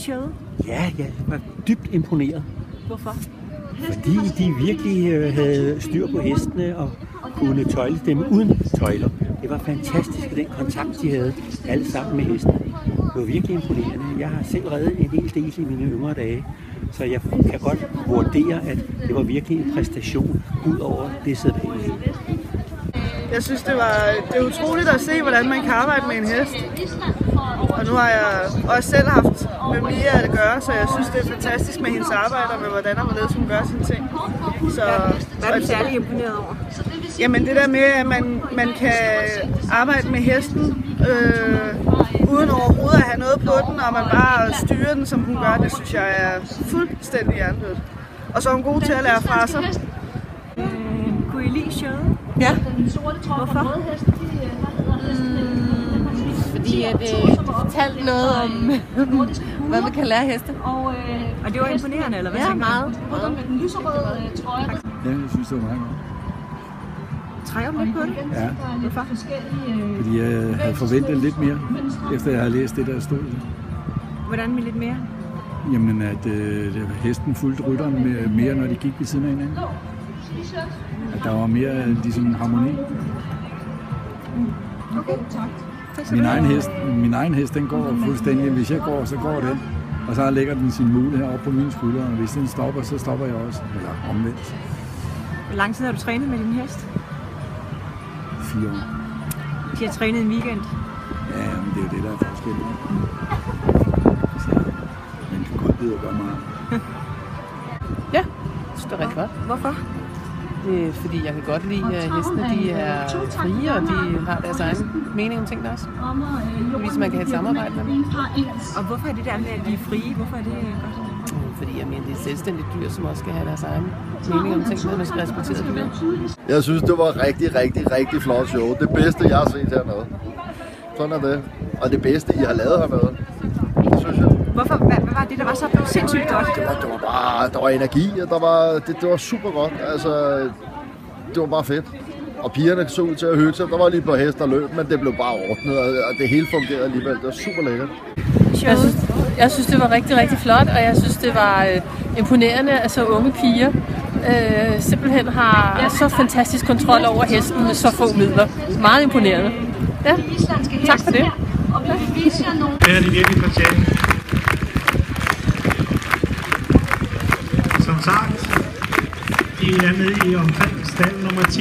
showet? Ja, jeg var dybt imponeret. Hvorfor? Fordi de virkelig havde styr på hestene og kunne tøjle dem uden tøjler. Det var fantastisk, den kontakt, de havde alle sammen med hestene. Det var virkelig imponerende. Jeg har selv reddet en hel del i mine yngre dage, så jeg kan godt vurdere, at det var virkelig en præstation ud over det sædvanlige. Jeg synes, det er utroligt at se, hvordan man kan arbejde med en hest. Og nu har jeg også selv haft med Mia at gøre, så jeg synes, det er fantastisk med hendes arbejde og med hvordan og hvorledes hun gør sine ting. Så, hvad er du særlig imponeret over? Jamen det der med, at man kan arbejde med hesten uden overhovedet at have noget på den, og man bare styrer den, som hun gør, det synes jeg er fuldstændig hjernedødt. Og så er hun god til at lære fra sig. Kunne I lide showet? Ja. Hvorfor? Fordi det fortalte noget om, hvad man kan lære heste. Og det var imponerende, eller hvad? Ja, meget. Ja, jeg synes, det var meget godt. Trækker du lidt på det? Ja. Hvorfor? Fordi jeg havde forventet lidt mere, efter jeg havde læst det, der stod. Hvordan med lidt mere? Jamen, at hesten fulgte rytteren mere, når de gik ved siden af hinanden. At der var mere ligesom harmoni. Okay, tak. Min egen hest, den går fuldstændig. Hvis jeg går, så går den. Og så lægger den sin mule heroppe på mine skuldre. Og hvis den stopper, så stopper jeg også. Eller omvendt. Hvor lang tid har du trænet med din hest? 4 år. De har trænet en weekend. Ja, men det er jo det, der er forskelligt. Så man kan godt lide at gøre meget. Ja, jeg synes, det er rigtig godt. Hvorfor? Fordi jeg kan godt lide, at hestene de er frie, og de har deres egen mening om tingene også. Det viser, man kan have et samarbejde med dem. Og hvorfor er det der med, at de er frie? Hvorfor er det godt? Fordi jeg mener, det er selvstændige dyr, som også skal have deres egen mening om tingene, og man skal respektere dyr. Jeg synes, det var rigtig flot show. Det bedste, jeg har set hernede. Sådan er det. Og det bedste, I har lavet hernede. Det synes jeg. Hvorfor? Hvad var det, der var så sindssygt godt? Der var energi, og det var super godt. Altså, det var bare fedt. Og pigerne så ud til at hygge sig. Der var lige på hest og løb, men det blev bare ordnet, og det hele fungerede alligevel. Det var super lækkert. Jeg synes, det var rigtig flot, og jeg synes, det var imponerende, at så unge piger simpelthen har så fantastisk kontrol over hesten med så få midler. Meget imponerende. Ja, tak for det. Det er de virkelig fortjent. Som sagt, I er nede i omkring stald nummer 10.